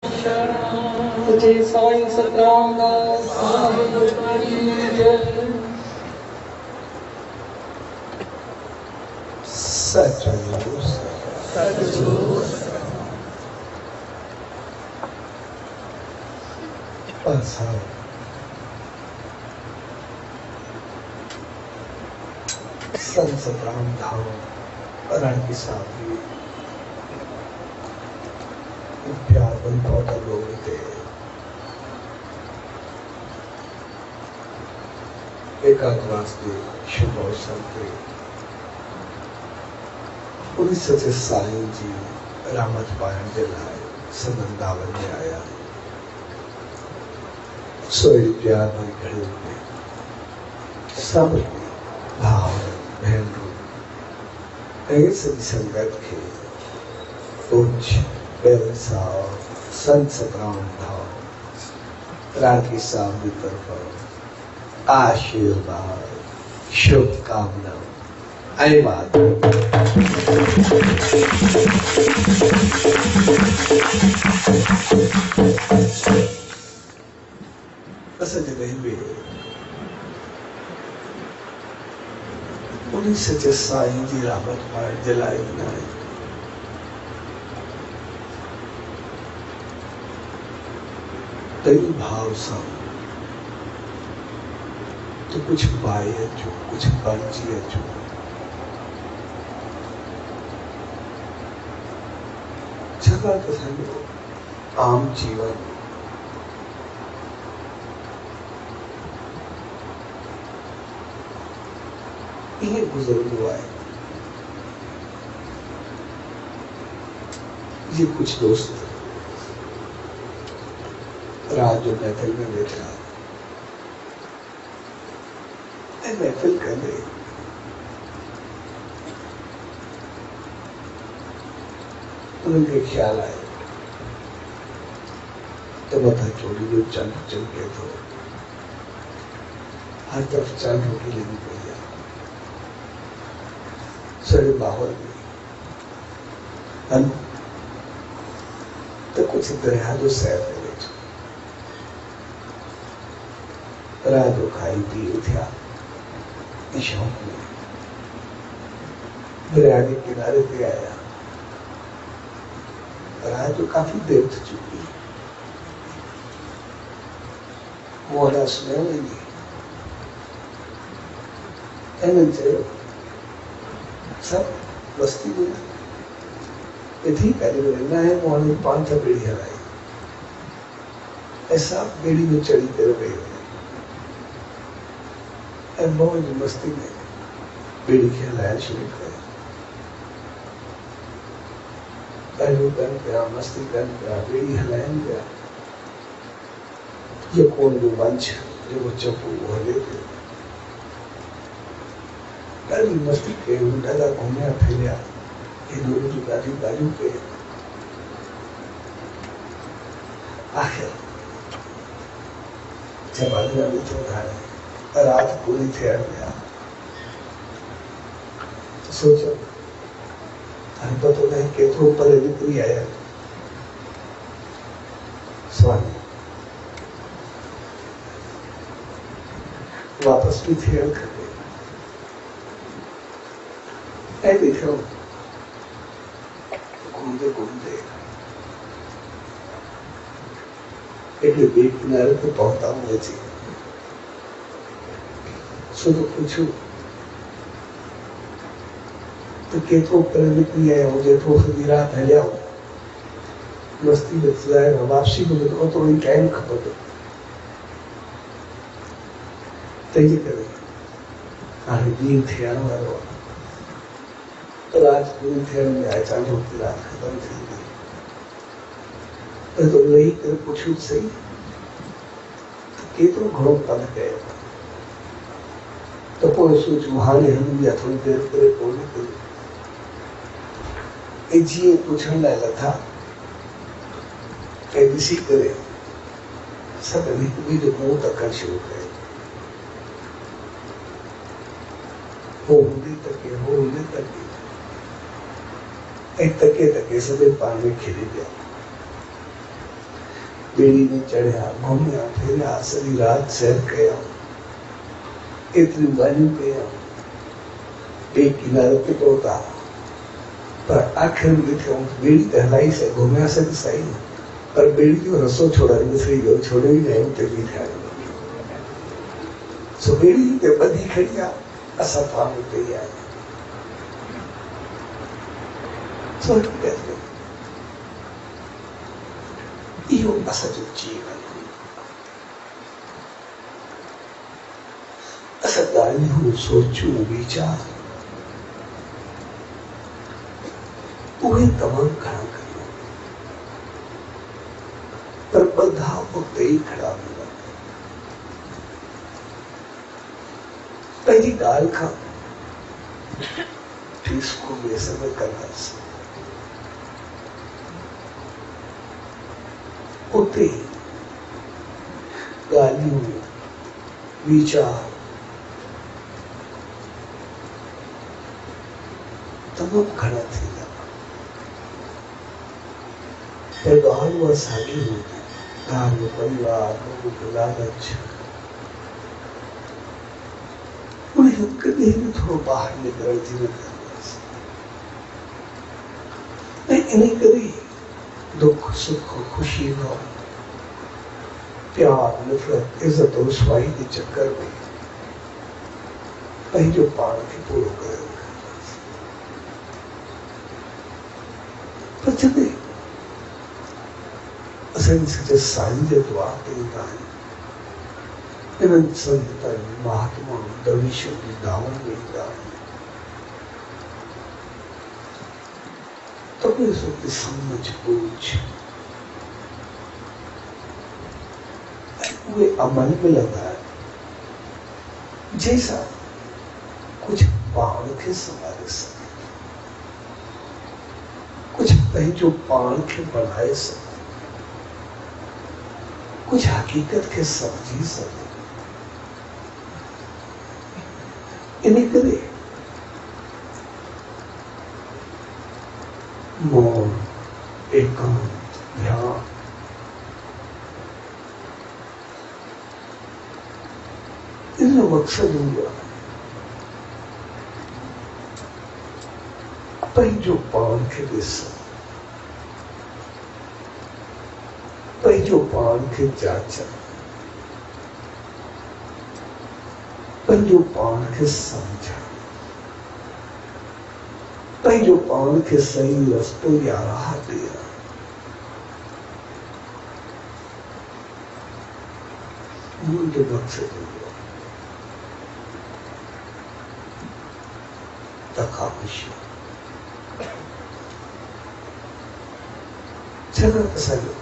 तुझे साईं सतराम दास संत सतराम धाम रण की साथी प्यार बन बहुत लोग थे। एकांत वास्ते शुभ अवसर थे। पुलिस से साईं जी रामत पारण के लाए संबंधावन में आया। सोई प्यार में खड़े हुए सब भाव बहन ऐसे संगत के उच्च बेलसा संत सतराम धाम राखी साहब की तरफ आशीर्वाद शुभकामना आई बात पुलिस से साईं जी रामत पाठ जलाई बनाए। कई भाव सब तो कुछ पाए जो कुछ पर्ची जो जगह तो समझो आम जीवन ये गुजर हुआ है। ये कुछ दोस्त रात जो महफिल में बैठा महफिल कर रहे उनके ख्याल आए तो बता चोरी जो चल के तो हर तरफ चल रोटी लेनी पड़ी सर बाहर में तो कुछ दरिया जो सैर में राजो खाई पी उठा शौक में दरिया के किनारे पे आया। राजो काफी देर हो चुकी मोहरा सुने नहीं सब बस्ती में इतनी पहले रहना है मोहन 5 बेड़ी हराई ऐसा बेड़ी में चढ़ी कर रहे मौज मस्ती में बेड़ी खेलाया शुरू कर गया मस्ती कर गया बेड़ी हिलाया गया। ये कौन जो वंश जो वो चप्पू वो लेते मस्ती के दादा घूमया फिरया ये दोनों जो गाड़ी बाजू के आखिर जब आदमी अभी चौथा है रात पूरी थे गया तो सोचो हम पता नहीं केतरो पर निकली आया स्वामी वापस भी थे कर देखो घूमते घूमते एक बीच किनारे पे पहुंचा हुए थे। सो तो पूछू तो केतो पर निकली आया मुझे तो सदी रात है लिया मस्ती में जाएगा वापसी को तो थोड़ी टाइम खपत तय करे हाणे दिन थे आने वालो तो रात पूरी थे में अचानक होती रात खत्म थी गई तो नहीं कर पूछू सही तो केतो घणो कम कयो तो पोइ सोचूं हाणे हम या थोड़ी देर करे कोन्हे कयो ए जीअं पुछण लाइ लथा ऐं ॾिसी करे सभु हिक ॿिए जो मुंहुं तकणु शुरू कयो। हो हूंदे तके हो हूंदे तके ऐं तके तके सभई पाण में खिली पिया। बेड़ी में चढ़िया घूमिया फिरिया सॼी राति सैर कया एतिरियूं ॻाल्हियूं कया ॿिए किनारे ते पहुता पर आख़िर में ॾिठो बेड़ी त हलाई से घुमियासीं त सही पर बेड़ी जो रसो छोड़ाए विसरी वियो छोड़े ई न उते बीठा सो बेड़ी ते ॿधी खड़ी आहे असां पाण उते ई आहियूं इहो असांजो जीवन असां ॻाल्हियूं सोचूं वीचार उहे तमामु घणा कयूं पर ॿधा उते ई खड़ा हूंदा पंहिंजी ॻाल्हि खां टीस्को में समय कंदासीं उते ॻाल्हियूं वीचार तमामु घणा थींदा पर ॻाल्हि उहा साॻी हूंदी ॻाल्हि परिवार लोभ लालच उनखे कॾहिं बि थोरो ॿाहिरि निकिरण जी न कंदासीं ऐं इन करे दुख सुख खुशी गम प्यार नफ़रत इज़त रुसवाई के चक्कर में पंहिंजो पाण खे पूरो करे पर जॾहिं असांजी सॼा साईं जा दुआ कयूंदा आहिनि इन्हनि संतनि महात्माउनि दरवेशनि जी दावनि में ईंदा आहिनि तो इस वक्त समझ पूछ वे अमल में लगा है जैसा कुछ पाण के संभाले सके कुछ पंहिंजो पाण के बढ़ाए सके कुछ हकीकत के समझी सके इन्हें करे मौन एकांत ध्यान इनका मकसद हुआ पंहिंजो पाण खे ॾिस पंहिंजो पाण खे जांच पंहिंजो पाण खे समझ पंहिंजो पाण खे सही रस्तो या राह ॾियण मुंहिंजो मक़सद हुओ तखामुशी छाकाणि असांजो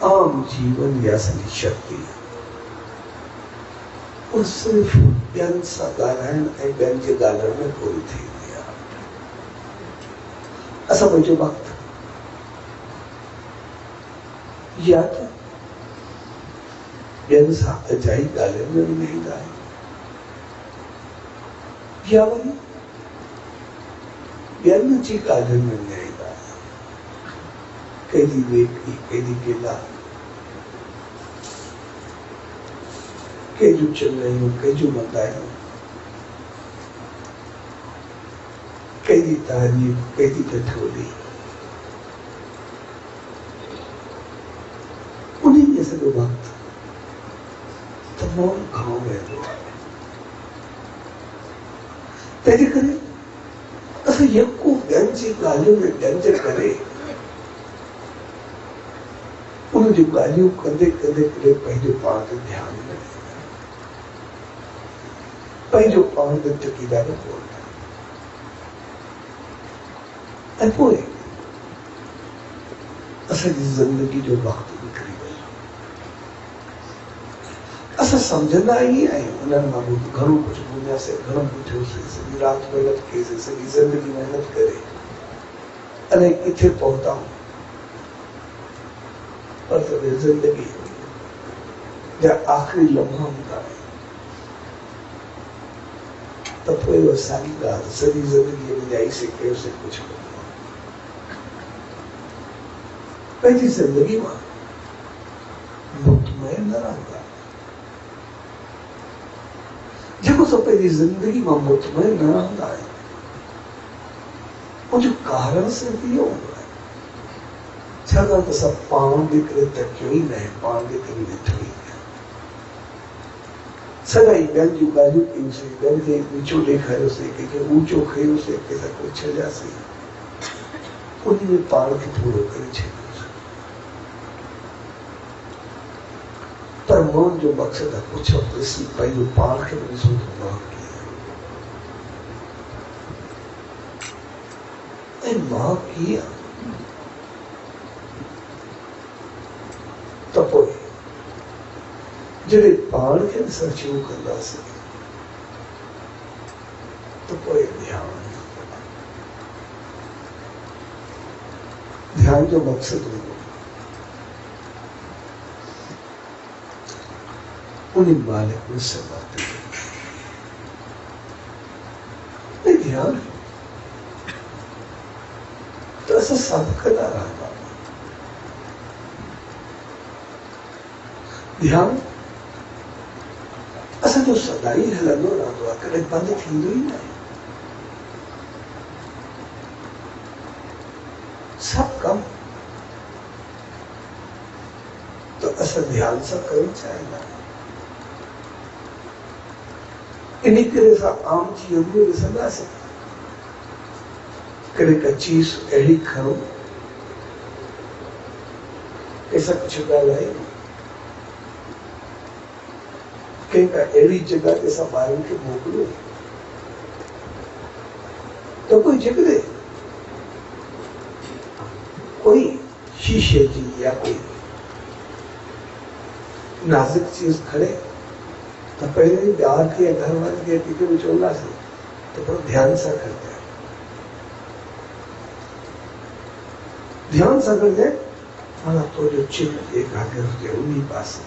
आम जीवन या असांजी शक्ति उहो सिर्फ़ ॿियनि सां ॻाल्हाइण ऐं ॿियनि जे ॻाल्हाइण में पूरी थींदी आहे असां पंहिंजो वक़्तु या त ॿियनि सां अजाई ॻाल्हियुनि में विञाईंदा आहियूं या वरी ॿियनि जी ॻाल्हियुनि में विञाईंदा आहियूं कंहिंजी वेठी कंहिंजी गिला कंहिंजूं चिलायूं कंहिंजूं मदायूं कंहिंजी तारीफ़ कंहिंजी ठठोली उन्हीं में सॼो वक़्तु तमामु घणो वेंदो आहे तंहिंजे करे असां यको ॿियनि जी ॻाल्हियुनि में ॾंज करे उन जूं ॻाल्हियूं कंदे कंदे करे पंहिंजो पाण ते ध्यानु न ॾींदा पंहिंजो पाण ते टकीदा न कोन्ह ऐं पोइ असांजी ज़िंदगी जो वक़्तु निकिरी वियो असां सम्झंदा ई आहियूं उन्हनि मां घणो कुझु ॿुधियासीं घणो ॿुधियोसीं सॼी राति महिनत कईसीं सॼी ज़िंदगी महिनत करे अने किथे पहुताऊं पर तॾहिं ज़िंदगी जा आख़िरी लम्हा हूंदा आहिनि त पोइ उहा साॻी ॻाल्हि सॼी ज़िंदगीअ में ॼाईसीं कयोसीं कुझु कोन्हे पंहिंजी ज़िंदगी मां मुतमइन न रहंदा। जेको तो पंहिंजी ज़िंदगी में मुतमइन न रहंदा आहिनि, उनजो कारण सिर्फ़ इहो हूंदो आहे, छाकाणि त असां पाण बि करे तकियो ई न आहे, पाण बि करे ॾिठो ई न आहे। सदाई ॿियनि जूं ॻाल्हियूं कयूंसीं, ॿियनि खे नीचो ॾेखारियोसीं, कंहिंखे ऊचो खयोसीं, कंहिंसां कुझु छॾियासीं, उन में पाण खे थोरो करे छॾियोसीं। पर मौन जो मक़सदु आहे पुछो ॾिसी पंहिंजो पाण खे बि ॾिसो त मां कीअं ऐं मां कीअं, त पोइ जॾहिं पाण खे सर्च कंदासीं त पोइ ध्यान जो मक़सदु हूंदो उन मालिक में समाधि में ध्यान तो असां सभु कंदा रहंदा। ध्यान असांजो सदाई हलंदो रहंदो आहे, कॾहिं बंदि थींदो ई न आहे। सभु कम तो असां ध्यान सां करणु चाहींदा आहियूं। इन करे असां आम चीज़ में ॾिसंदासीं, कॾहिं का चीज़ अहिड़ी खणो, कंहिंसां कुझु ॻाल्हायूं, कंहिं का अहिड़ी जॻह ते असां ॿारनि खे मोकिलियो त कोई जॻह कोई शीशे जी या कोई नाज़ुक चीज़ खणे तो पहले ॿार खे या घर वारनि खे कंहिंखे बि चवंदासीं त थोरो ध्यान सां करजांइ, ध्यान सां करजांइ, माना तुंहिंजो चित्त एकाग्र हुजे उन्ही पासे,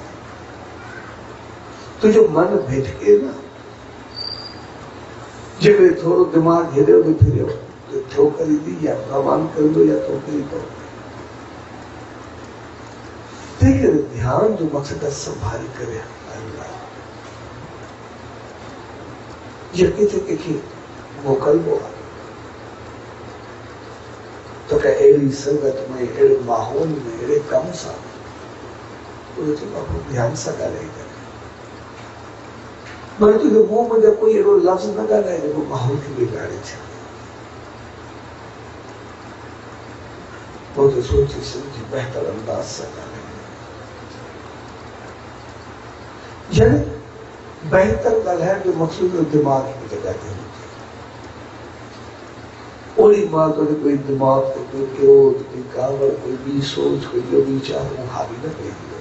तुंहिंजो मन भटके न। जेकॾहिं थोरो दिमाग़ हेॾे होॾे फिरियो त ठोकर ईंदी, या भॻवान कंदो या ठोकर ईंदो। तंहिं करे ध्यान जो मक़सदु आहे संभाले करे हलणु। या किथे कंहिंखे मोकिलबो आहे तो क्या अहिड़ी संगत में, अहिड़े माहौल में, अहिड़े कम सां उनखे बाबू ध्यान सां ॻाल्हाए करे, माना तुंहिंजे मुंहं में कोई अहिड़ो लफ़्ज़ न ॻाल्हाए जेको माहौल खे बिगाड़े छॾे। वो तो सोची समझी बहितर अंदाज सां ॻाल्हाए, यानी बेहतर ॻाल्हाइण जो मक़सदु दिमाग़ की जॻह ते हुजे। ओड़ी मां तो कोई दिमाग़ ते कोई क्रोध, कोई कावड़, कोई ॿी सोच, कोई ॿियो वीचार वो हावी न पइजी वञे।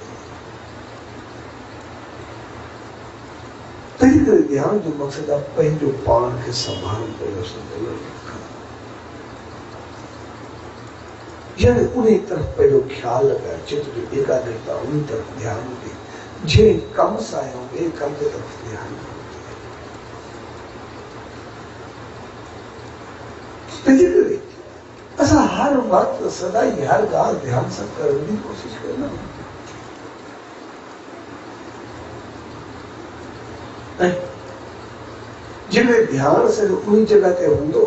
तंहिं करे ध्यान जो मक़सदु आहे पंहिंजो पाण खे संभालणु, पंहिंजो संतुलन रखणु, यानी उन तरफ़ पंहिंजो ख्यालु लॻाइणु, चित्त जो एकाग्रता उन तरफ़ ध्यानु ॾे। जंहिं कम सां आहियूं ॿिए कम जे तरफ़ ध्यानु हुजे। तंहिंजे करे असां हर वक़्तु सदाई हर ॻाल्हि ध्यान सां करण जी कोशिशि कंदा आहियूं। ऐं जॾहिं ध्यानु सॼो उन जॻह ते हूंदो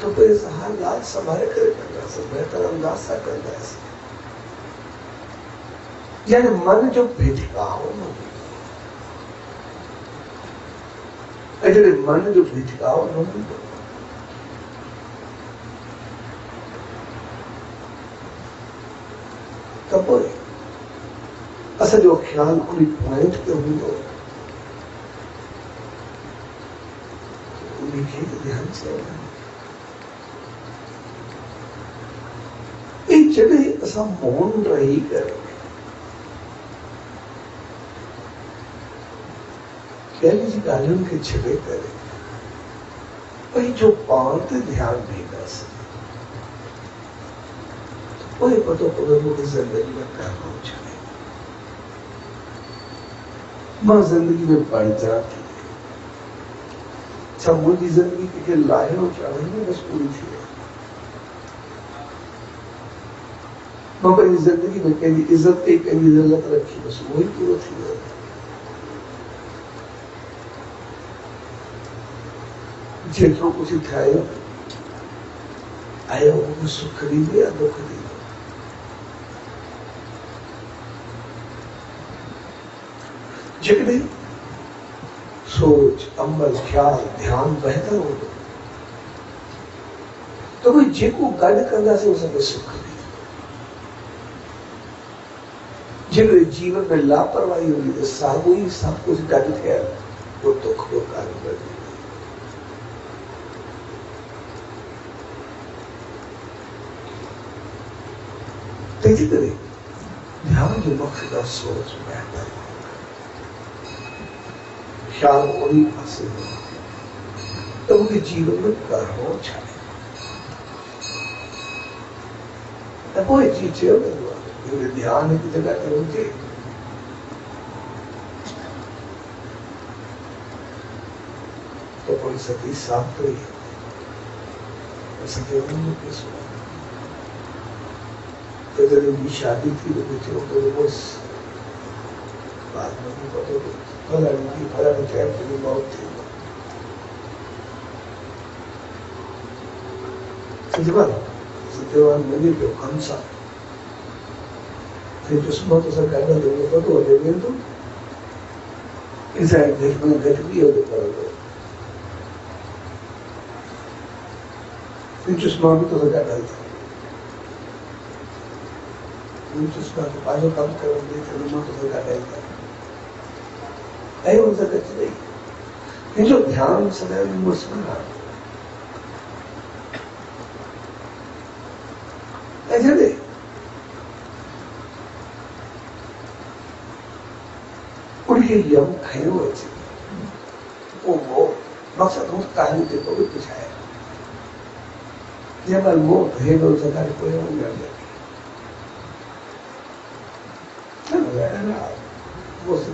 त पोइ असां हर ॻाल्हि संभाले करे कंदासीं, बहितर अंदाज सां कंदासीं। यानी मन जो भिटकाव न हूंदो। ऐं जॾहिं मन जो भिटकाव न हूंदो त पोइ असांजो ख्याल उन पॉइंट ते हूंदो, उनखे ध्यान सां जॾहिं असां मौन रही करे ॿियनि जी ॻाल्हियुनि खे छॾे करे पंहिंजो पाण ते ध्यानु ॾींदासीं, पोइ पतो पवंदो कि ज़िंदगी में करिणो छा आहे। मां ज़िंदगी में बढ़िया थी, छा मुंहिंजी ज़िंदगी कंहिंखे लाहिणो चाहींदो बस पूरी थी वई। मां पंहिंजी ज़िंदगी में कंहिंजी इज़त ते कंहिंजी ज़िलत रखी, बसि उहो ई पूरो थी वियो। जेतिरो कुझु ठाहियो आयो मूंखे सुख ॾींदो या दुख ॾींदो। जेकॾहिं सोच, अमल, ख्याल, ध्यान बहितर हूंदो त भई जेको गॾु कंदासीं असांखे सुख ॾींदो। जेकॾहिं जीवन में लापरवाही हूंदी त साॻियो ई सभु कुझु गॾु थियल उहो दुख जो कारण बणिजी। तंहिंजे करे ध्यान जो मक़सदु आहे सोच बहितर, ख्याल उन्ही पासे त मूंखे जीवन में करिणो छा आहे। त पोइ जी चयो वेंदो आहे ध्यान हिकु जॻह ते हुजे त पोइ सती साफ़ कई असांखे उन्हनि पैसो त जॾहिं मुंहिंजी शादी थी त चयो त बसि बाद में बि पतो फलाणी टाइम ते मौत थी सत्यवान मञे पियो कंसा दुश्मन सां गॾु पतो हले वेंदो इंसान घटि में घटि बि इहो करणो चश्मा बि तोसां गॾु हलंदा चश्मा पंहिंजो कमु करणु ॾे त मां तोसां गॾु हलंदा ऐं हुन सां गॾु ॾेई मुंहिंजो ध्यानु सदाईं मुस्लिम आहे। ऐं जॾहिं उनखे यम खयो अचे पोइ मौत मक़सदु हू कहाणी ते पोइ पुछाए जंहिं महिल मौत हेॾो जॻह कोई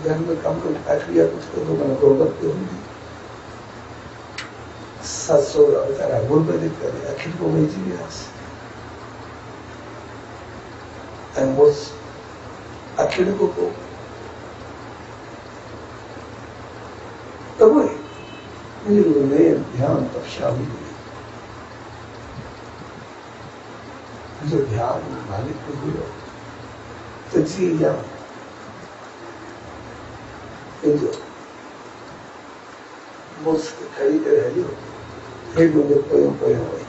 घर में कम कर फैक्ट्री या कुछ कर दो मैंने गुर्बत पे होंगी 700 बेचारा गुर्बत करे आखिर को मैं जी गया and was आखिर को तब मुझे नए ध्यान तब शामिल हुई जो ध्यान मालिक को हुआ तो जी या मुझसे खड़ी कर रही हो फिर मुझे पयो हुई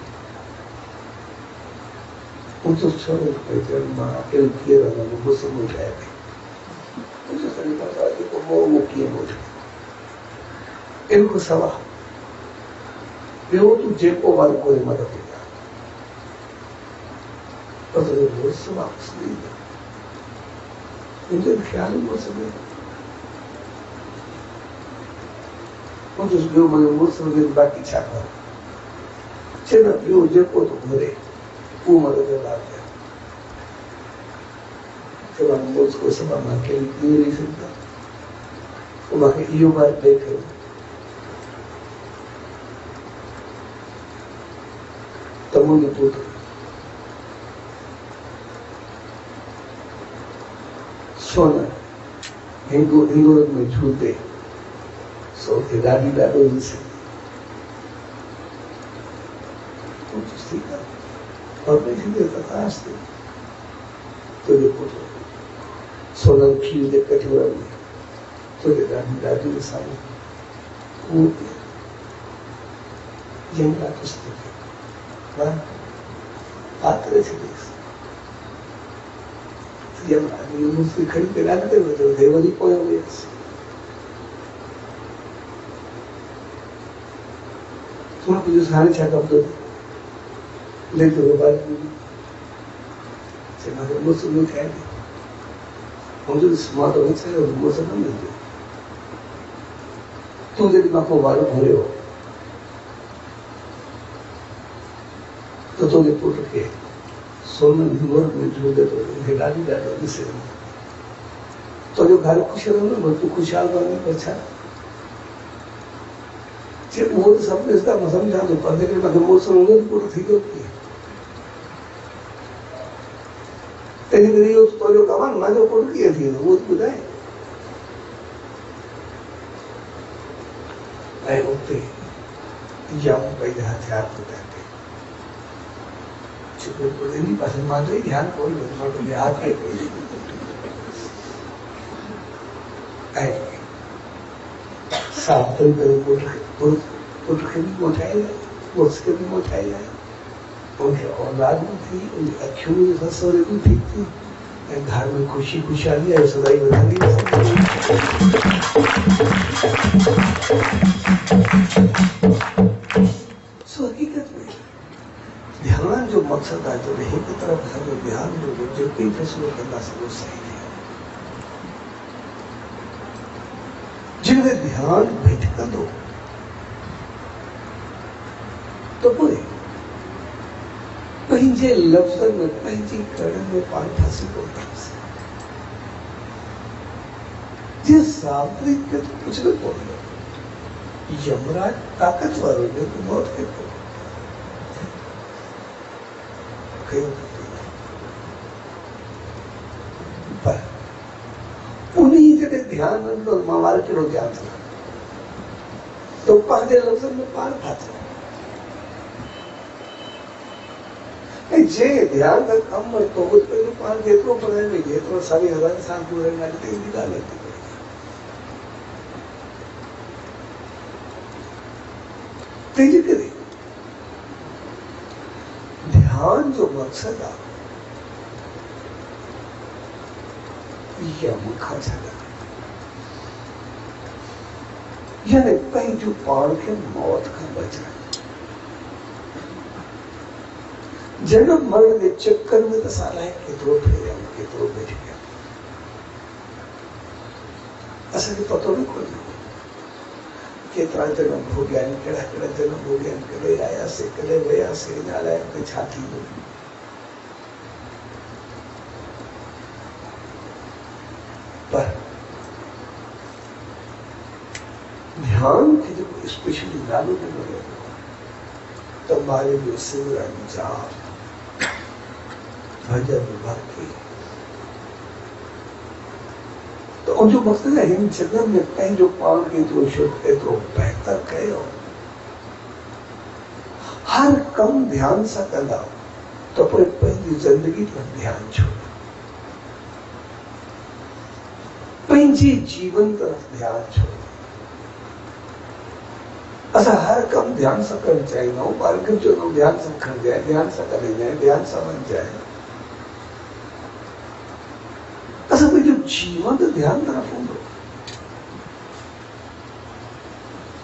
मुझे छोड़ कर माँ अकेले किए रहना मुझसे मुझे आए मुझे सही पता है कि वो किए मुझे इनको सवाल ॿियो तूं जेको वारो कोई मदद कया पर मुझसे वापस नहीं मुझे ख्याल ही मुझसे नहीं मुझे ॿियो मुझसे बाक़ी छा कर चए न ॿियो जेको तूं घुरे उहो मदद लाइ कया मुझको सभु मां अकेले कीअं रही सघंदा पोइ मूंखे इहो बार ॾेई कयो त मुंहिंजो पुटु सोन हिंगोर में झूलते सो खे ॾाढी ॾाढो ॾिसे ठीकु आहे और थींदे तकाश ते तुंहिंजो पुटु सोनल खीर जे कटोरा में तुंहिंजे ॾाढी ॾाढी ॾिसाई उहो जंहिं लाइ कुझु पात्र छॾीसि मुझसे खड़ी के लागते वजो देवरी पोयो हुयसि तुम कुझु हाणे छा कमु थो ले तो बात से मां मुझसे नहीं खाएगी मुझे मां तो नहीं चाहिए मुझसे न मिलते तू जॾहिं मां को वारो भरियो तो तुझे पुट के सोन हिंगोर में झूले तो ॾाढी ॾाढो ॾिसे तुंहिंजो घर ख़ुशि रहंदो तूं ख़ुशहाल रहंदी पर छा जे उहो त सभु ॾिसंदा मां सम्झां थो पर मूंखे मुड़ुस हूंदो पुटु थी वियो कीअं त तेरी करे इहो तुंहिंजो कमु आहे, मुंहिंजो पुटु कीअं थी वेंदो, उहो त ॿुधाए। ऐं उते जाऊं पंहिंजा हथियार ॿुधाए पई, छोकिरो इन पासे मां जो ई ध्यानु कोन ॾिनो, मां पंहिंजे हाथ खे कई ऐं सावधान करे पुट खे बि मोटाए लाइ, पुरुष खे बि मोटाए लाइ, उनखे औलाद बि थी, उनजी अखियूं बि ससुरे बि ठीक थी, ऐं घर में ख़ुशी खुशहाली आहे सदाई वधंदी सो हक़ीक़त में ध्यान जो मक़सद आहे त हिकु तरफ़ असांजो ध्यान जो जेको ई फ़ैसिलो कंदासीं उहो सही थिए। जिनमें ध्यान भिटकंदो त पोइ पंहिंजे लफ़्ज़नि में पंहिंजी कड़नि में पाण फासी पवंदासीं। जीअं सावित्री खे त कुझु न पवंदो, यमराज ताक़तवर हुजे त मौत खे पर उन्हीं जॾहिं ध्यानु रखंदो मां वार कहिड़ो ध्यानु रखां, तो पंहिंजे लफ़्ज़नि में पाण फाथो। ऐं जंहिं ध्यानु में कमु वरितो उहो पंहिंजो पाण जेतिरो पढ़ाए में जेतिरो सारी हरनि सां पूरे अॻिते ईंदी ॻाल्हि थी पए। तंहिंजे करे ध्यान जो मक़सदु आहे यम खां छॾणु, यानी पंहिंजो पाण खे मौत खां बचाइणु। जनम मरण जे चक्कर में त असां अलाए केतिरो फेरिया केतिरो भटकिया, असांखे पतो न कोन्हे केतिरा जनम भोॻिया आहिनि, कहिड़ा कहिड़ा जनम भोॻिया आहिनि, कॾहिं आयासीं कॾहिं वियासीं, अञा अलाए मूंखे छा थींदो। पर ध्यान खे जेको स्पेशली नालो ॾिनो वियो त मारे जो सिमरन जाप भजन भक्ति, तो उनजो मक़सदु आहे हिन जगत में पंहिंजो पाण खे एतिरो शुद्ध एतिरो बहितर कयो, हर कम ध्यान सां कंदा त पोइ पंहिंजी ज़िंदगी पर ध्यानु छो, पंहिंजे जीवन तरफ़ ध्यानु छो। असां हर कम ध्यान सां करणु चाहींदा आहियूं, ॿारनि खे चवंदा आहियूं ध्यान सां खणजांइ, ध्यान सां ॻाल्हाइजांइ, ध्यान सां वञजांइ। असां पंहिंजो जीवन त ध्यानु तरफ़ हूंदो,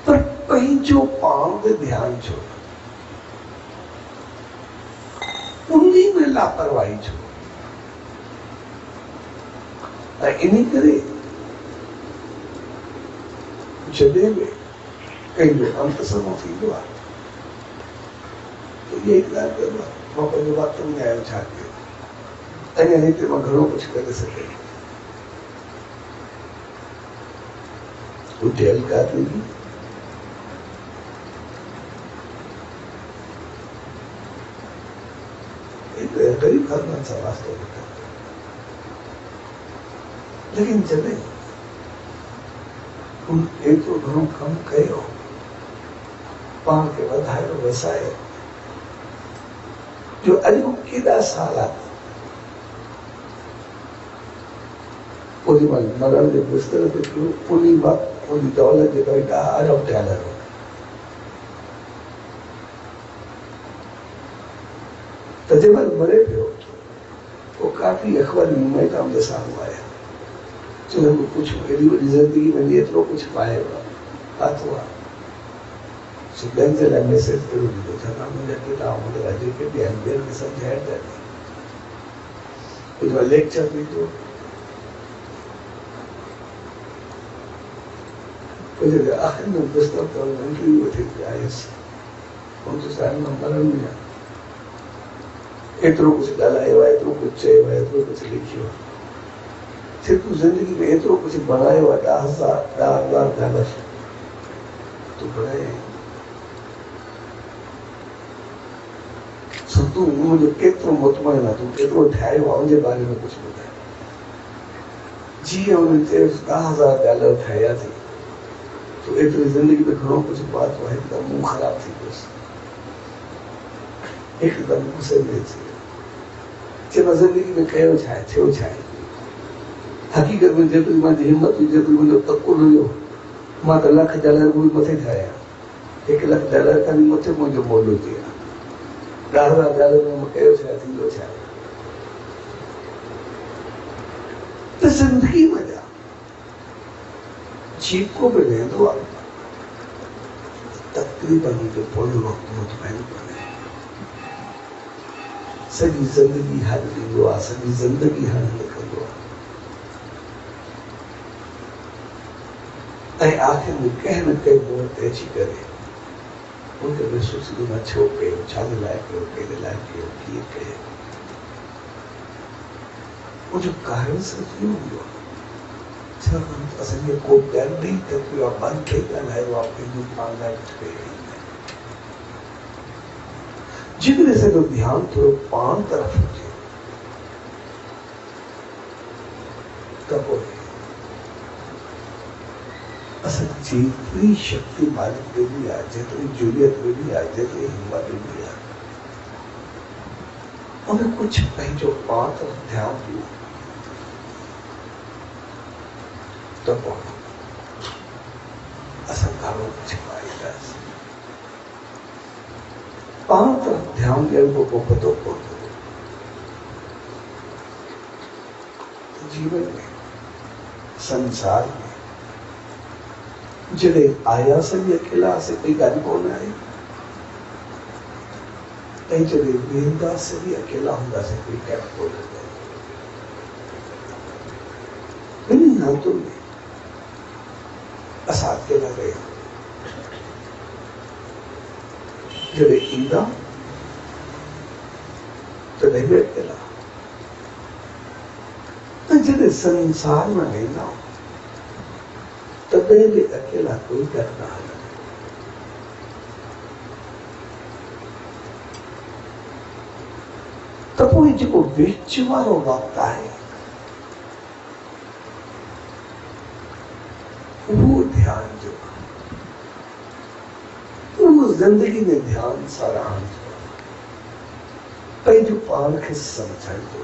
पर पंहिंजो पाण ते ध्यानु छो, उन्ही में लापरवाही छो। ऐं इन करे जॾहिं बि कंहिंजो अंत समय थींदो आहे त इहा ई ॻाल्हि कंदो आहे, मां पंहिंजो वक़्तु में आहियो छा कयो, अञा हिते मां घणो कुझु करे सघे। उते हल्का थी गरीब खानदान सां वास्तो न कयो, लेकिन जॾहिं एतिरो घणो कमु कयो, पाण खे वधायो वसायो, जो अॼु केॾा साल ओॾी महिल मरण जे बिस्तर ते पियो, उन वक़्तु उन दौलत जे करे अरब डॉलर हो, त जंहिं महिल मरे पियो पोइ काफ़ी अख़बारी नुमाइंदा मुंहिंजे साम्हूं आया, चयो कुझु एॾी वॾी ज़िंदगी में एतिरो कुझु पायो आहे, पातो आहे, सो ॿियनि जे लाइ मैसेज कहिड़ो ॾींदो, छाकाणि मुंहिंजा किताब मुंहिंजा जेके बि आहिनि ॿियनि खे सम्झाइण था ॾियनि, कुझु लेक्चर ॾींदो, कुझु आख़िर में बिस्तर ते इंटरव्यू वठी आयुसि, हिंदुस्तान में मरण में एतिरो कुझु ॻाल्हायो आहे, एतिरो कुझु चयो आहे, एतिरो कुझु लिखियो आहे, सिर्फ़ु ज़िंदगी में एतिरो कुझु बनायो आहे, 10,000 डॉलर तूं बनाए। तूं मुझे केतिरो मुतमइन आहे, तूं केतिरो ठाहियो आहे उनजे बारे में कुझु ॿुधाए। जीअं उन्हनि चयोसि $10,000 ठाहिया थी, तो एतिरी ज़िंदगी में घणो कुझु पातो आहे, हिकदमि मुंहुं ख़राबु थी वियुसि, हिकदमि गुस्से में अची वियो। चयो ज़िंदगी में कयो छा आहे, थियो छा आहे? हक़ीक़त में जेतिरी मुंहिंजी हिमत हुई, जेतिरी मुंहिंजो तकुल हुयो, मां त $1,00,000 बि मथे ठाहिया। $1,00,000 खां बि मथे मुंहिंजो मोल हुजे हा। $10,000 में मां कयो छा, थींदो छा? त ज़िंदगी में जेको बि वेंदो आहे तक़रीबन जो पोइ वक़्तु मुतमइन कोन्हे। सॼी ज़िंदगी हल ॾींदो आहे, सॼी ज़िंदगी हल लिखंदो आहे, ऐं आख़िर में कंहिं न कंहिं मोड़ ते अची करे उनखे महसूस थींदो मां छो कयो, छाजे लाइ कयो, कहिड़े लाइ कयो, कीअं कयो। उनजो कारण सिर्फ़ु इहो हूंदो आहे, छाकाणि त असांखे को डर ॾेई टपियो आहे, मन खे ॻाल्हायो आहे, पंहिंजो पाण लाइ कुझु कयो ई न। जेकॾहिं असांजो ध्यानु थोरो पाण तरफ़ हुजे त पोइ असांखे जेतिरी शक्ति मालिक ॾिनी आहे, जेतिरी जुरियत ॾिनी आहे, जेतिरी हिम्मत ॾिनी आहे, उन कुझु पंहिंजो पाण तरफ़ ध्यानु ॾियो त पोइ असां घणो कुझु पाईंदासीं। पाण तरफ़ ध्यानु ॾियण खां पोइ पतो पवंदो जीवन में, संसार में जॾहिं आयासीं बि अकेला हुआसीं, कोई ॻाल्हि कोन आहे, ऐं जॾहिं वेंदासीं बि अकेला हूंदासीं, कोई ॻाल्हि कोन आहे। ॿिन्ही हालतुनि में असां अकेला रहिया। जॾहिं ईंदा तॾहिं बि अकेला, ऐं जॾहिं संसार में वेंदा तॾहिं बि अकेला, कोई ॻाल्हि न हलंदी। त पोइ जेको विच वारो वक़्तु आहे उहो ध्यान जो, उहो ज़िंदगी में ध्यान सां रहण जो, पंहिंजो पाण खे सम्झण जो।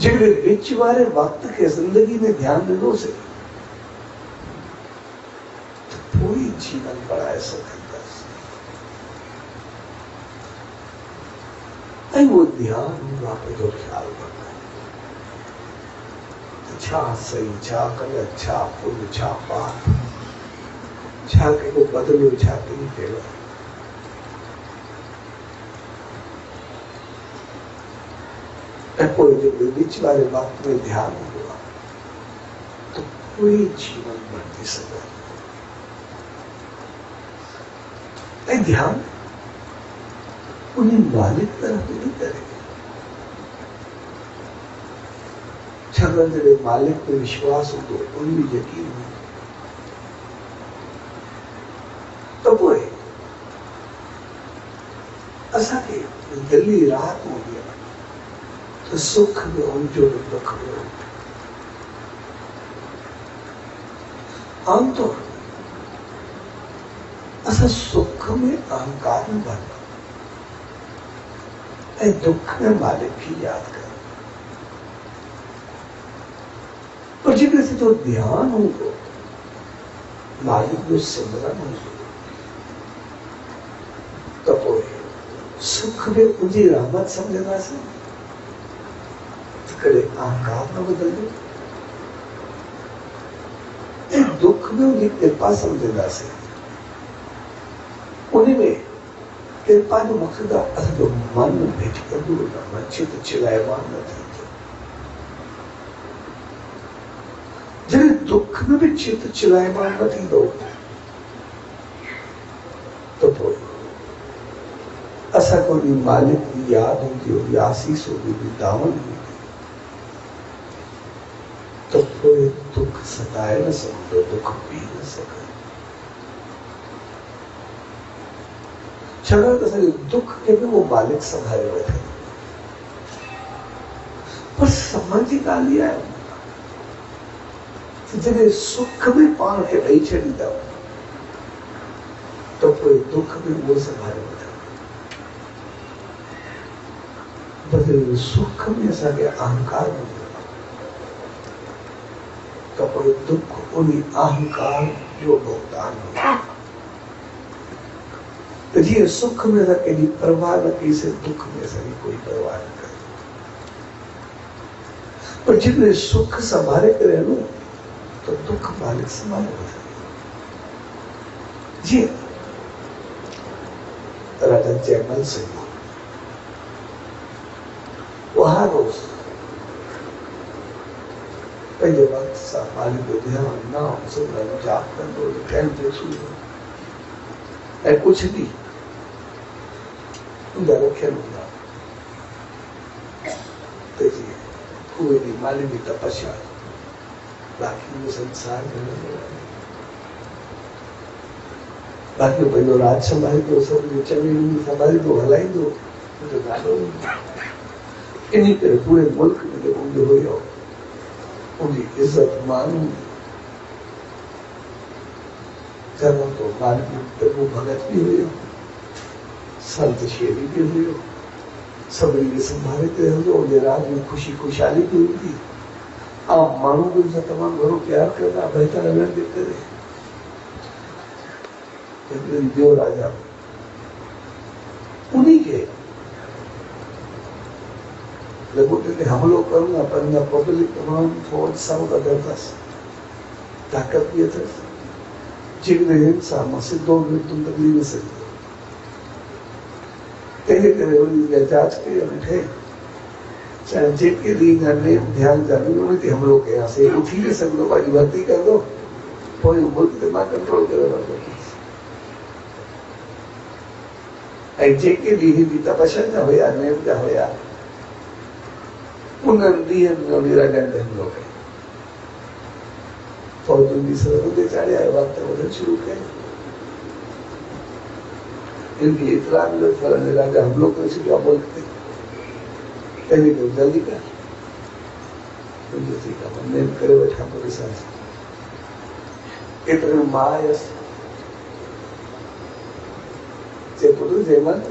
जेकॾहिं विच वारे वक़्त खे ज़िंदगी में ध्यानु ॾिनोसीं त पोइ जीवन बढ़ाए सघंदासीं। ऐं उहो ध्यानु पंहिंजो ख़्यालु रखो, छा सही, छा ग़लति, छा पुण्य, छा पाप, छा कंहिंखो बदिलियो, छा कई कयो। ऐं पोइ जेको विच वारे वक़्त में ध्यानु हूंदो आहे त कोई जीवन बणिजी सघे। ऐं ध्यानु उन मालिक तरफ़ ॾिनी करे, छाकाणि जॾहिं मालिक में विश्वास हूंदो, उन में यकीन हूंदो त पोइ असांखे दिली राहत हूंदी आहे, त सुख में हुनजो दुख में हुंदो। आमतौर असां सुख में अहंकार में भरंदा ऐं दुख में मालिक खे यादि कयो। पर जेकॾहिं सॼो ध्यानु हूंदो, मालिक जो सिमरन हूंदो, त पोइ सुख में उनजी रहमत सम्झंदासीं, कॾहिं अहंकार न बदलंदो, ऐं दुख में उनजी कृपा सम्झंदासीं। उन में कृपा जो मक़सदु आहे असांजो मन भिटकंदो न, मन चित चिलाइमान न थींदो। जॾहिं दुख में बि चित चिलाइमान न थींदो त पोइ असांखे उन मालिक जी यादि हूंदी, उन आसीस हूंदी, उन दामन हूंदी, तो कोई दुख सताए न सघंदो, दुख पी न सघंदो। छड़ा तो सही दुख के भी वो मालिक संभाले बैठे पर समझ ही ना लिया है जैसे सुख भी पाण के ॾेई छॾींदा तो कोई दुख भी वो संभाले बैठा बदले सुख में असांखे अहंकार हूंदो तो कोई दुख उन्हीं अहंकार जो भुगतान हो तो जी सुख में असां केॾी परवाह न कईसीं दुख में असांजी कोई परवाह न करे पर जिन सुख संभाले करे नो तो दुख मालिक संभाले वठे जी राजा जयमल सिंह वो हर रोज पंहिंजे वक़्त सां मालिक जो ध्यानु नाम सिमरन जाप कंदो टाइम ते सुम्हंदो ऐं कुछ ॾींहं उनजा रखियल हूंदा त जीअं उहे ॾींहं मालिक जी तपस्या बाक़ी उहो संसार में हलंदो रहे बाक़ी पंहिंजो राज संभालींदो सभिनी चङे नमूने संभालींदो हलाईंदो उनजो नालो इन करे पूरे मुल्क में जेको हूंदो हुयो उनकी इज्जत मानू चलो तो मालिक प्रभु भगत भी हुयो संत शेरी भी हुयो सभिनी खे संभाले करे हलंदो उनजे राज में खुशी खुशहाली भी हूंदी ऐं माण्हू बि उनसां तमामु घणो प्यार कंदा बहितर हलण जे करे हिकिड़े ॿियो राजा उन्हीं खे लॻो ते हमलो करूं आहे पर हिन पब्लिक तमामु फौज सां ज़बरदस्त ताक़त बि अथसि जेकॾहिं हिंसा मां सिधो मृत्यु बदिली न सघंदो तंहिंजे करे उनजी जांच कई वेठे चाहे जेके ॾींहं नेम ध्यानु जानी उन ते हमलो कयासीं उथी न सघंदो पंहिंजी भर्ती कंदो पोइ मुल्क ते मां कंट्रोल करे वठंदुसि ऐं जेके ॾींहं जी तपस्या जा हुया नेम जा हुया उन्हनि ॾींहंनि में राजा ने हमलो कयो फौजुनि जी सरहद ते चाढ़िया वक़्त वधण शुरू कयो इनकी इतला मिलो फलाणे राजा हमलो करे छॾियो आहे मुल्क ते तंहिंजे करे जल्दी कर मुंहिंजो ठीकु आहे मां नेम करे वठां पोइ ॾिसां एतिरे में मां आयसि चए पुटु जयमल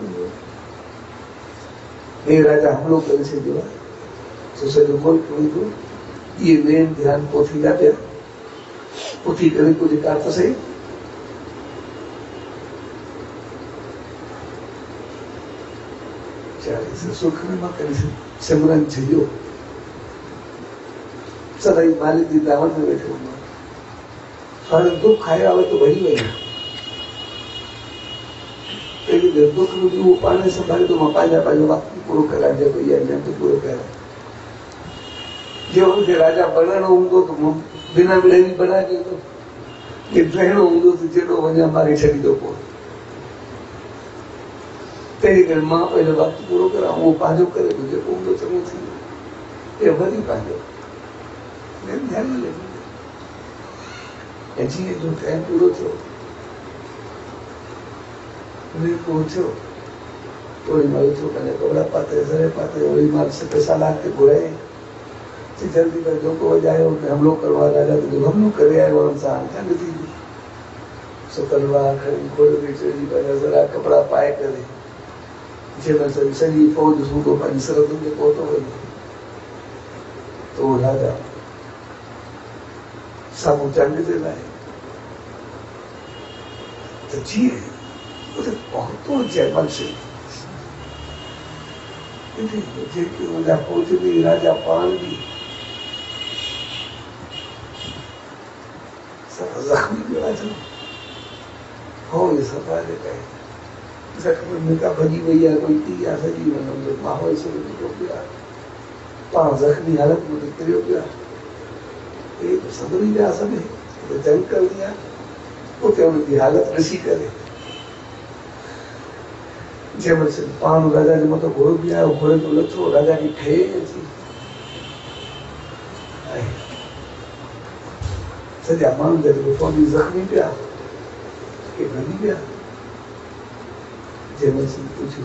हे राजा हमलो करे छॾियो आहे तो सॼो मुल्क हूंदो इहे नेम ध्यानु पोइ थींदा पिया उथी करे कुझु कर त सही सुख में मां करे सिमरन छॾियो सदाई मालिक जी दावत में वेठो हूंदो हाणे दुख आयो आहे त वही वई पहिरीं दुख में बि उहो पाण संभाले थो मां पंहिंजो वक़्तु पूरो करां जेको इहा नेम पूरो कयां जो उनके राजा बनणो हूंदो तो बिना मिले भी बना ॾींदो कि रहणो हूंदो तो जेॾो वञा मारे छॾींदो पोइ तंहिं करे मां पंहिंजो वक़्तु पूरो करां उहो पंहिंजो करे थो जेको हूंदो चङो थींदो इहो वरी पंहिंजो ध्यानु न ॾींदो ऐं जीअं जो टाइम पूरो थियो उन पहुचियो ओड़ी महिल उथियो पंहिंजा कपिड़ा पाते सरे पाते ओड़ी महिल 7 साल खे घुराए जल्दी में धोखो वजायो हमलो करवा राजा तो हमलो करे आयो इंसान जंग थी सो तलवार खड़ी खोल के चढ़ी पर जरा कपड़ा पाए करे जंहिं महिल सॼी फौज सूधो पंहिंजी सरहदुनि ते पहुतो वञे तो राजा साम्हूं जंग जे लाइ त जीअं उते पहुतो जयमल सिंह जेके उनजा फौज बि राजा पाण बि जख्मी भी राजा हो ये सफा दे गए जख्मी में का भजी वही है कोई थी या सजी वनो माहौल से निकल गया पांच जख्मी हालत में निकल गया ये तो सदरी जा सके तो जंग कर दिया उते उनकी हालत ॾिसी करे जंहिंमहिल से पाण राजा जे मथां घोड़ो बि आयो घोड़े तो लथो राजा की ठे अची सॼा माण्हू जेके फौजी ज़ख़्मी पिया के भॼी पिया जयमल सिंह पूछू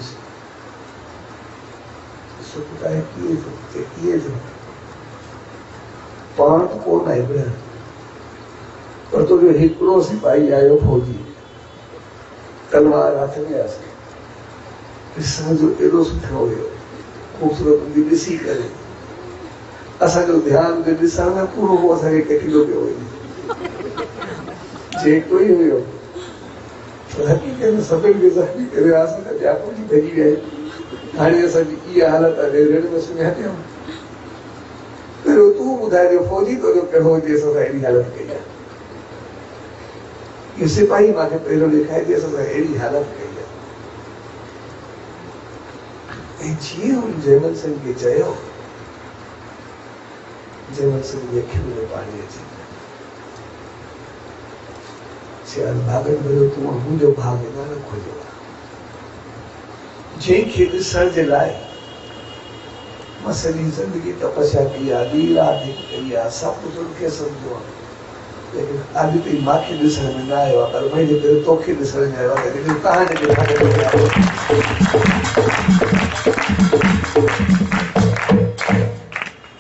सुखदाय किए जो पाण कोन आहे भेण पर तो जो हिकिड़ो सिपाही आयो फौजी तलवार हथ में आसे ॾिसण जो एॾो सुठो हुयो ख़ूबसूरत हूंदी ॾिसी करे असांजो ध्यानु जो ॾिसण में पूरो हो असांखे कटिलो पियो वञे जेको ई हुयो हक़ीक़त में सभिनि खे ज़ख़्मी करे असां त ॿिया कुझु भॼी विया आहिनि हाणे असांजी इहा हालत आहे रण में सुम्हिया पिया पहिरियों तूं ॿुधाए जो फौजी तुंहिंजो कहिड़ो हुजे असां सां अहिड़ी हालत कई आहे इहो सिपाही मूंखे पहिरियों ॾेखारे ॾे असां सां अहिड़ी हालत कई आहे ऐं जीअं हुन जयमल सिंह खे चयो जयमल सिंह जी अखियुनि में पाणी अची वियो भागनि भरियो तूं मुंहिंजो भाग न खोलियो जंहिंखे ॾिसण जे लाइ मां सॼी ज़िंदगी तपस्या कई आहे ॾींहुं राति हिकु कई आहे सभु कुझु उनखे सम्झो आहे लेकिन अॼु ताईं मूंखे ॾिसण में न आयो आहे पर मुंहिंजे करे तोखे ॾिसण में आयो आहे लेकिन तव्हांजे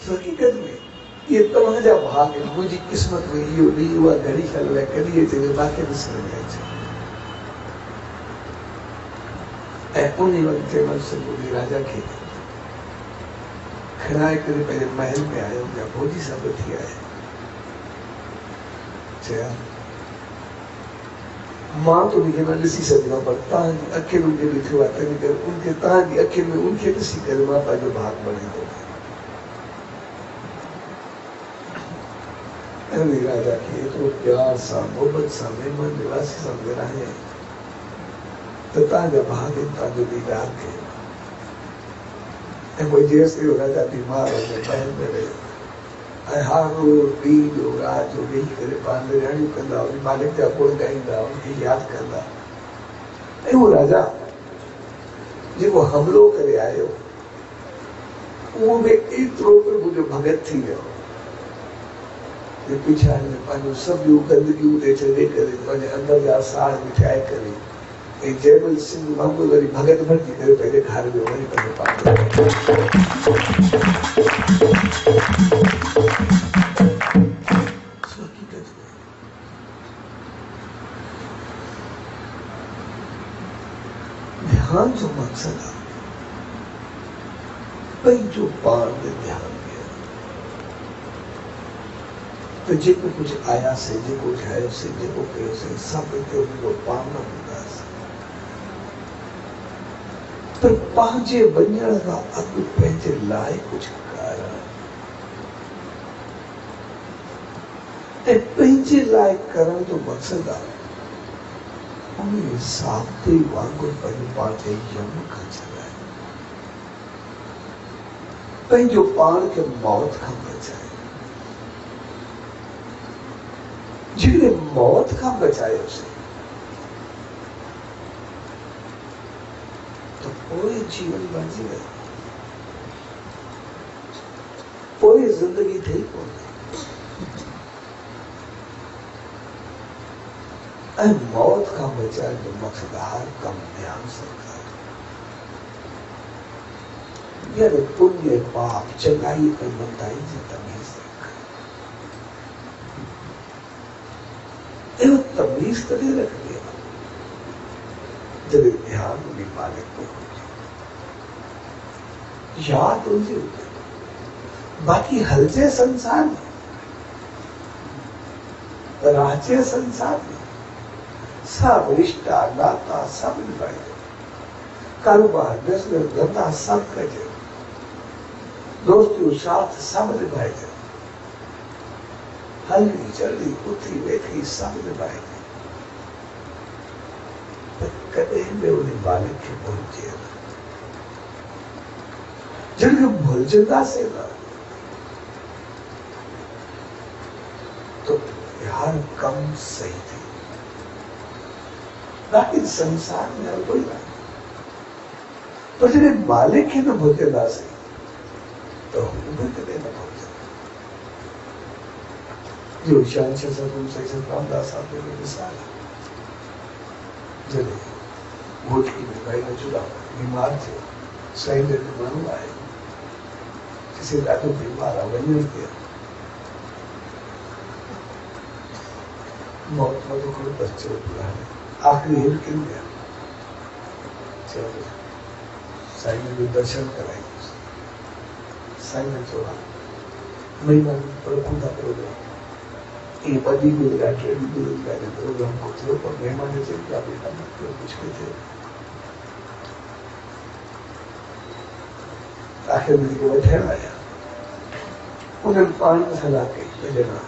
हक़ीक़त में ये तव्हांजा भाग आहिनि मुंहिंजी क़िस्मत में इहो ॾींहुं उहा घड़ी ख़्याल आहे कॾहिं अचे मूंखे ॾिसण में अचे ऐं उन वक़्तु जयमल सिंह राजा खे खणाए करे पंहिंजे महल में आयो या फौजी सां बि थी आया चया मां तो उनखे न ॾिसी सघंदो पर तव्हांजी अखियुनि में ॾिठो आहे तंहिं करे उनखे तव्हांजी अखियुनि में उनखे ॾिसी करे मां पंहिंजो भाग बणाईंदो राजा खे एतिरो प्यार सां मोहबत सां महिमान निवासी सां विराहे त तव्हांजा भाग आहिनि तव्हांजो दीदार खे ऐं पोइ जेसि राजा बीमार हो महल में रहियो ऐं हर रोज़ ॾींहुं जो राति जो वेही करे पाण विरहाणियूं कंदा उन मालिक जा गुण ॻाईंदा उनखे यादि कंदा ऐं उहो राजा जेको हमिलो करे आयो उहो बि एतिरो प्रभु जो भॻत थी वियो पिछाड़ी में पंहिंजो सभु गंदगियूं ॾे छॾे करे पंहिंजे अंदर जा साड़ मिठाए करे ऐं जयमल सिंह वांगुरु वरी भॻत भरिजी करे पंहिंजे घर में वरी पंहिंजो ध्यान जो मक़सद आहे पंहिंजो पाण में ध्यानु तो जेको कुछ आयासीं जेको ठाहियोसीं जेको कयोसीं सभु हिते उनजो पाण न हूंदासीं पर पंहिंजे वञण खां अॻु पंहिंजे लाइ कुझु करणु ऐं पंहिंजे लाइ करण जो मक़सदु आहे उन हिसाब ते वांगुरु पंहिंजो पाण खे यम खां छॾाए पंहिंजो पाण खे मौत खां बचाए जिन्हें मौत का बचाए उसे तो पूरे जीवन बची गई पूरी जिंदगी थी मौत का बचाए जो मकसद हर कम ध्यान सकता है पुण्य पाप चंगाई और बुराई से तमीज तमीज कभी रख दिया जब ध्यान उन्हीं मालिक को याद उनसे बाकी हलचे संसार में राचे संसार में सब रिश्ता नाता सब निभाए कारोबार बिजनेस धंधा सब करे दोस्ती साथ सब निभाए हल्दी चलदी उठी बैठी सब निभाए कदे में उन्हें मालिक के पहुंचे जिनके भुलजंदा से ना तो हर कम सही थी बाकी संसार में हर कोई ना तो जिन्हें मालिक के न भुलजंदा से तो उन्हें कदे न भुलजंदा जो शान से सदगुरु सही रामदास साहब ने मिसाल जॾहिं घोटकी में भाई ने चुरा बीमार थे साईं ने मानू आए किसी ॾाढो बीमार आहे वञण ते मौत में दुखड़ बच्चे पूरा है आखिरी हिल किन गया चलो साईं ने दर्शन कराए साईं ने चोरा महीना प्रभु का प्रोग्राम ये बड़ी गुजरात ट्रेन गुजरात प्रोग्राम को थियो पर मेहमान ने चिंता बेटा मतलब मुश्किल थे आखिर में को बैठे आया उन्हें पान सलाह के बजना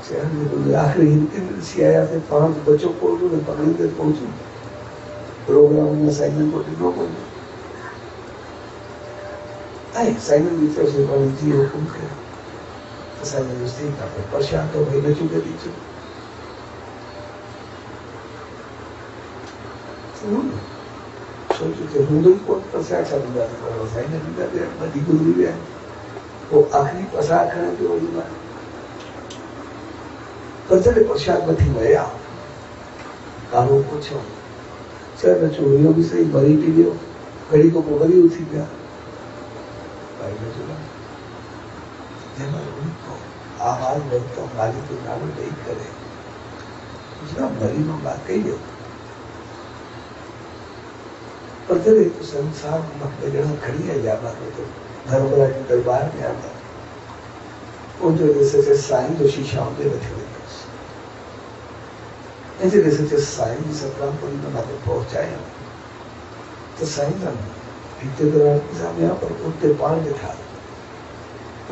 शहर में आखिरी हिंदी से आया थे 5 बच्चों को उन्होंने पकड़ कर पहुंचू प्रोग्राम में साइमन को टिनो को आए साइमन मित्र से बोले जी हुकुम कर तो साइमन उसी का परेशान तो भाई बच्चों के पीछे सोचो कि हुंदुई को पसा चलता है साइमन ने भी बड़ी गुजरी है वो आखिरी पसा करने की वजह में पचले प्रसाद में थी गया कारो पूछो चल चोरियों भी सही मरी पी लियो घड़ी को मरी उठी गया भाई ने चला जब उनको आवाज लगता मालिक के नाम नहीं करे उसका मरी में बात कही है पर जब एक संसार में जहाँ खड़ी है जाना तो धर्मराज के दरबार में आता उन जो जैसे साईं जो शीशाओं में रखे हुए ऐसे जैसे साईं जी सतराम पुरी में ना पहुंचाए तो साईं का इतने दौरान सामने यहाँ पर उठते पान बिठा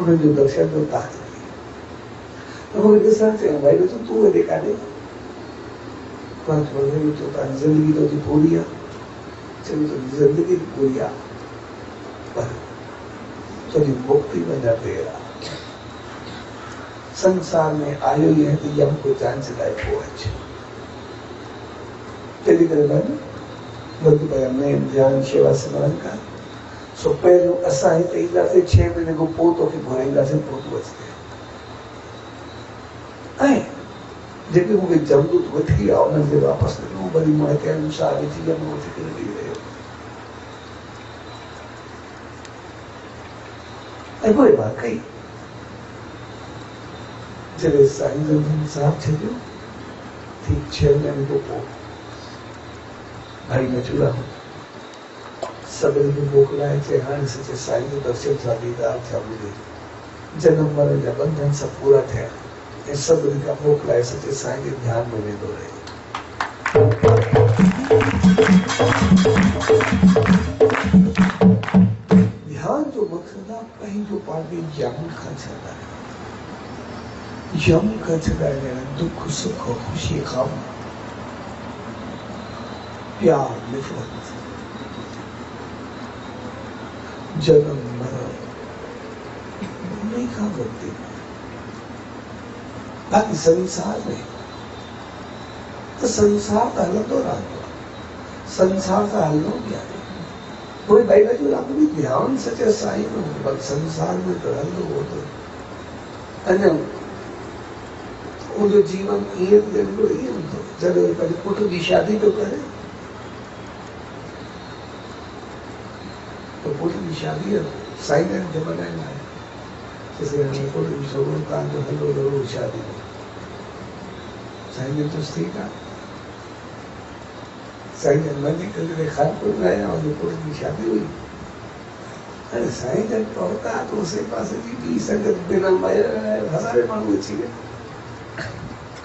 उन्हें जो दर्शन को ताकत दी तो वो इनके साथ से भाई तो तू है देखा नहीं 5 वर्ष में तो जिंदगी तो जी पूरी है चलो तो जिंदगी पूरी है पर चली मुक्ति में न तेरा संसार में आयो ये है तो यम को जान से लाए पहुंच चली करे बन बल्कि भाई हमने ध्यान सेवा स्मरण का सो पहले असा ही तो इधर से 6 महीने को पोतो की भरेगा से पोतो बचते आए जेके मुझे जमदूत वठी आओ न जे वापस नो बड़ी मां के अनुसार थी जब वो थी कर दी रहे ऐ कोई बात कही जब साईं जन साहब छो ठीक 6 महीने को पो भाई में चूड़ा सभी को मोकलाए थे हाँ सचे साईं जो दर्शन साधीदार था मुझे जन्म मरण जा बंधन सब पूरा थे ये सब का मोकलाए सचे साईं के ध्यान में वेंदो रहे ध्यान जो मकसद है कहीं जो पार्टी यम का छड़ा यम का छड़ा दुख सुख खुशी गम प्यार नफरत जन्म मरण नहीं खा करती बाकी संसार में तो संसार का हल तो रहा संसार का हल हो गया कोई भाई का जो आप भी ध्यान सचे साईं में बस संसार में तो हल हो तो अन्य वो जो जीवन ये तो जब कभी पुत्र की शादी तो करे तो पुत्र की शादी है साईं ने जमाना में आया जैसे पुत्र की शोभन का जो हलो जरूर शादी में साईं ने तो स्त्री का साईं ने मंदिर करके खानपुर में आया और पुत्र की शादी हुई अरे साईं जब पहुंचा तो उसे पास की संगत बिना हजारे मानू चाहिए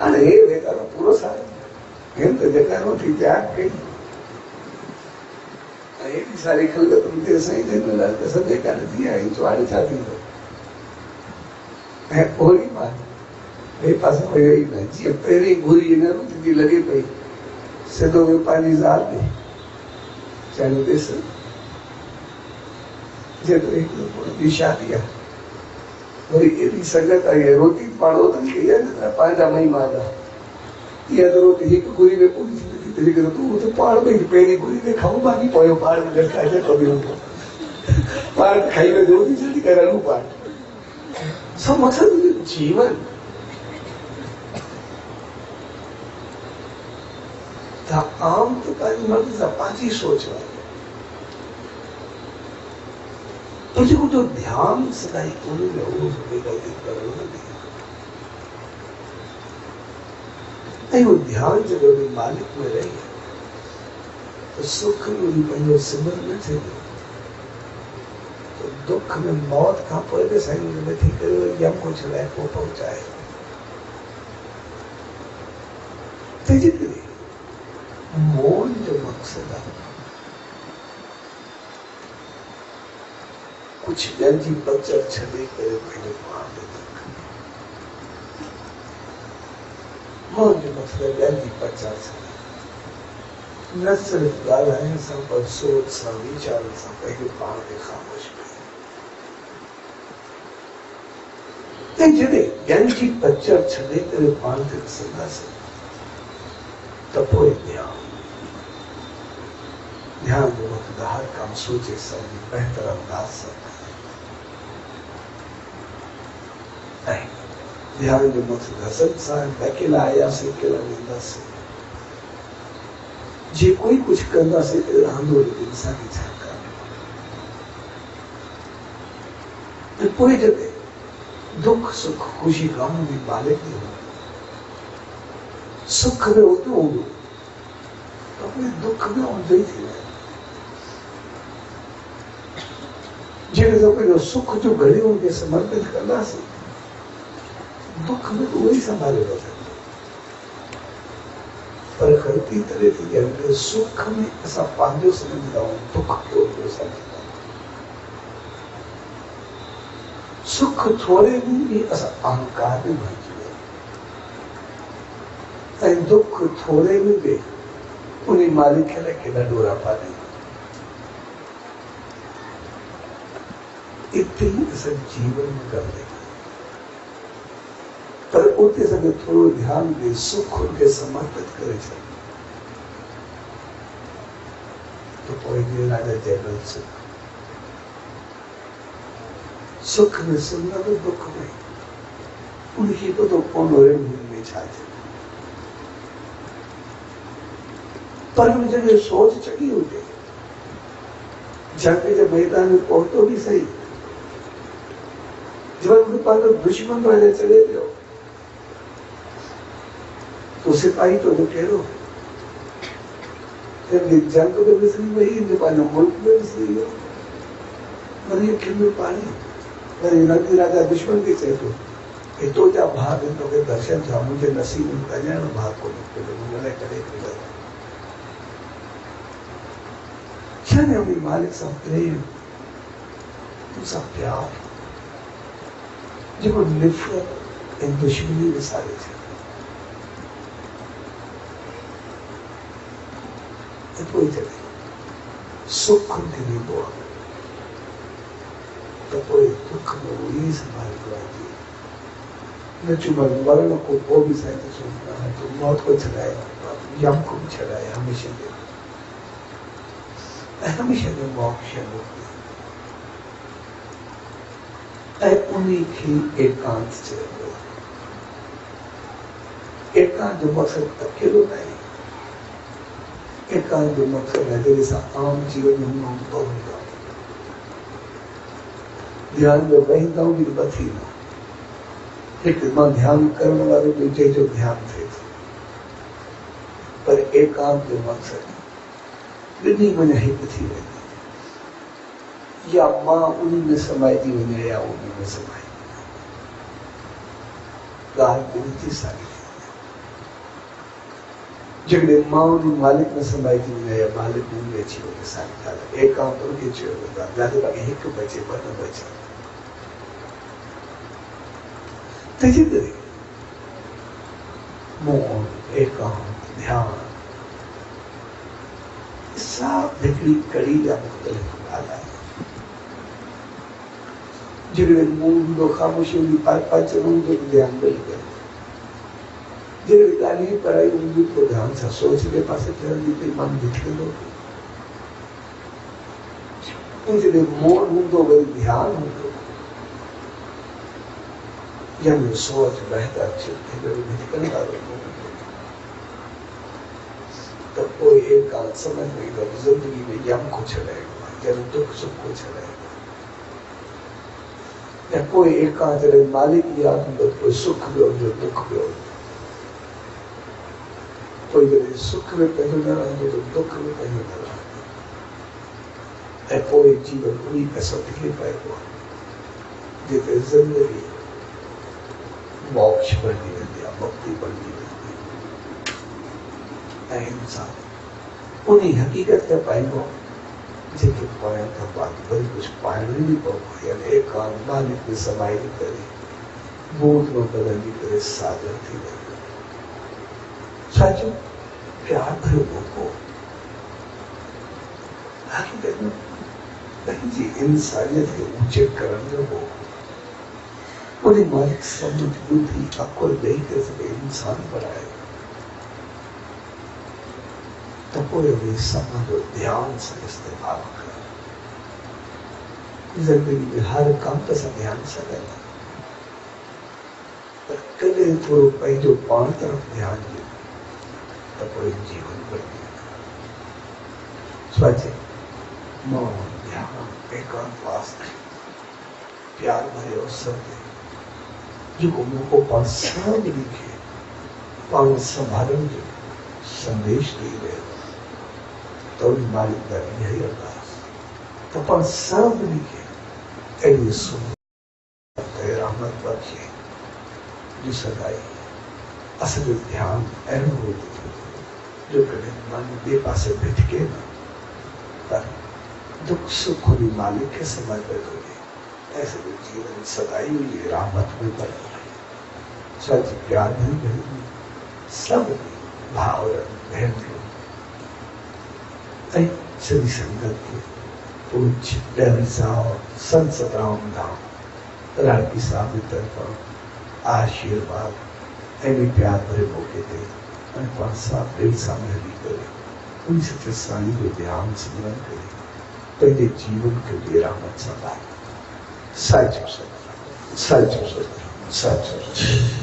अरे ये देखा पूरा सारा तो देखा थी त्याग कई एडी सारी खलत मुझे सही दिन में सब देखा नहीं दिया तो आड़ी छाती हो है कोई बात ये पास कोई यही नहीं जी पहले घुरी ने रुती लगे पई सिद्धो में पानी जार दे चलो देश जे तो एक दिशा दिया और ये संगत है रोटी पाड़ो तो ये पांचा मई मादा ये तो रोटी एक घुरी में पूरी तेरी कर तू तो पहाड़ में पहली पूरी ने खाऊं बाकी पयो पहाड़ में लटका है कभी उनको पहाड़ खाई में दो दिन जल्दी करा लूं पहाड़ सब मकसद जीवन आम तो काई मर्द पांची सोच वाले तो जेको जो ध्यान सदाई उनमें वो गलती करो नहीं वो ध्यान जब मालिक में रही तो सुख में पंहिंजो सिमर न थे तो दुख में मौत का पहले साईं में थी करो यम को चलाए को पहुंचाए तेजितरी मौन जो मकसद है कुछ जंजी बच्चा छले करे पहले पाने तक मौन जो मकसद जंजी बच्चा छले न सिर्फ ॻाल्हाइण सां पर सोच सां वीचार सां पंहिंजे पाण खे ख़ामोश कयो ऐं जॾहिं जंजी बच्चा छले करे पाण खे ॾिसंदासीं त पोइ ध्यान जो मकसद हर काम सोचे समझे बेहतर अंदाज से ध्यान जो मकसद हसन सां अकेला आयासीं अकेला वेंदासीं जे कोई कुछ कंदासीं त रहंदो इंसान खे छा करणु पोइ जॾहिं दुख सुख खुशी गम में मालिक जो सुख में उतो हूंदो तो कोई दुख में हूंदो ई थी जेकॾहिं सुख जो घड़ियों खे समर्पित कंदासीं दुख में तो वही संभाले वठंदो पर ग़लती तॾहिं थी आहे सुख में असां पंहिंजो सम्झंदा आहियूं दुख खे उनजो सम्झंदा आहियूं सुख थोरे में बि असां अहंकार में भरिजी विया ऐं दुख थोरे में बि उन मालिक खे लाइ केॾा ॾोरा पाले इते ही असां जीवन में कर लेंगे पर उते सके थोड़ो ध्यान दे सुख के समर्पित करे तो कोई भी राजा जयबल सुख में सुनना तो दुख में उनकी को तो कौन हो में छाते पर मुझे सोच चकी होते जंग जब मैदान में पहुंचो भी सही जब उनके पास दुश्मन वाले चले गए तो सिपाही तो कहो जंग में विसरी वही इनके पास मुल्क में विसरी हो मरी खिल पानी नदी राजा दुश्मन के चए तो तो जा भाग तो के दर्शन था मुझे नसीब उनका जान भाग को निकले करे छने अपनी मालिक सां प्रेम तुसा प्यार जो नफरत ऐं दुश्मनी विसारे छे त पोइ जॾहिं सुख खे ॾींदो आहे त पोइ दुख में उहो ई संभालंदो आहे न चुमन मरण को पोइ बि साईं त सोचंदा है तो मौत को छॾाए यम को बि छॾाए हमेशह में मोक्ष ऐं उन्हीं खे एकांत चइबो आहे एकांत जो मक़सद अकेलो न आहे एकांत जो मक़सद है जॾहिं असां आम जीवन में हूंदा आहियूं ध्यान में वेहींदा आहियूं बि ॿ थींदा हिकु मां ध्यानु करण वारो ॿिए जो ध्यानु थिए पर एकांत जो मक़सद ॿिन्ही माना हिकु थी वेंदी या मां उन में समाइजी वञा या उन में समाइजी वञा ॻाल्हि ॿिन्ही जी साॻी जेकॾहिं मां उन मालिक में समाइजी वञा या मालिक उन में अची वञे साॻी ॻाल्हि आहे एकांत उनखे चयो वेंदो आहे ॻाल्हि बाक़ी हिकु बचे ॿ न बचे तंहिंजे करे मौन एकांत ध्यान सब हिकिड़ी कड़ी जा मुख़्तलिफ़ ॻाल्हि आहे जेकॾहिं मुंहुं हूंदो ख़ामोशी हूंदी पंहिंजे मुंहुं जो ध्यानु ॾेई करे जेकॾहिं ॻाल्हि पढ़ाई हूंदी तो ध्यान सां सोच जे पासे फिरंदी त मन बिखरंदो ऐं जॾहिं मौन हूंदो वरी ध्यानु हूंदो यानी सोच बहितर थिए भटकण वारो तो कोई एक काल समझ नहीं लो जिंदगी में यम को चलेगा जब दुख सुख को चलेगा, या कोई एक काल चले मालिक याद में कोई सुख लो जो दुख लो, कोई जब सुख में कहीं न रहे तो दुख में कहीं न रहे, कोई जीवन उन्हीं का सत्य पाएगा जिसे जिंदगी मोक्ष बढ़नी रहती है, मुक्ति बढ़नी रहती है। इंसान उन्हीं हकीकत का पाएगा जिनके पाए का बात बड़ी कुछ पाए नहीं पाओ, यानी एक काम मालिक में समाई नहीं करे, बूढ़ में बदल नहीं करे, सागर थी नहीं सच प्यार भरे को हकीकत में नहीं जी इंसानियत के ऊंचे करने को पूरी मालिक समझ बुद्धि अक्ल नहीं कर सके, इंसान बनाए तो कोई भी समझ और ध्यान से इस्तेमाल कर जिंदगी में हर काम का ध्यान से करना, पर कले थोड़ो पंहिंजो पाण तरफ ध्यान दे तो कोई जीवन बन सोचे मौन ध्यान एकांत वास्ते प्यार भरे अवसर दे जो को पाण सब लिखे पाण संभालन जो संदेश दे रहे तो मालिक का यही अरदास तो पाण सब लिखे अहिड़ी सुंदर रहमत बख्शे जो सदाई असल ध्यान अहिड़ो हुजे जो कॾहिं मन ॿिए पासे भिटके न, पर दुख सुख भी मालिक के समय पर हुए, ऐसे भी जीवन सदाई हुई रहमत में बने सच प्यार नहीं बहन सब भाव बहन श्री संगत के पूज्य डहरी साहब संत सतराम धाम रागी साहब की तरफ आशीर्वाद ऐसे प्यार भरे मौके थे पांच साहब डेढ़ सामने हली करे उन सच्चे साईं जो ध्यान स्मरण करे पहले जीवन के लिए रहमत सदा सच सच सच सच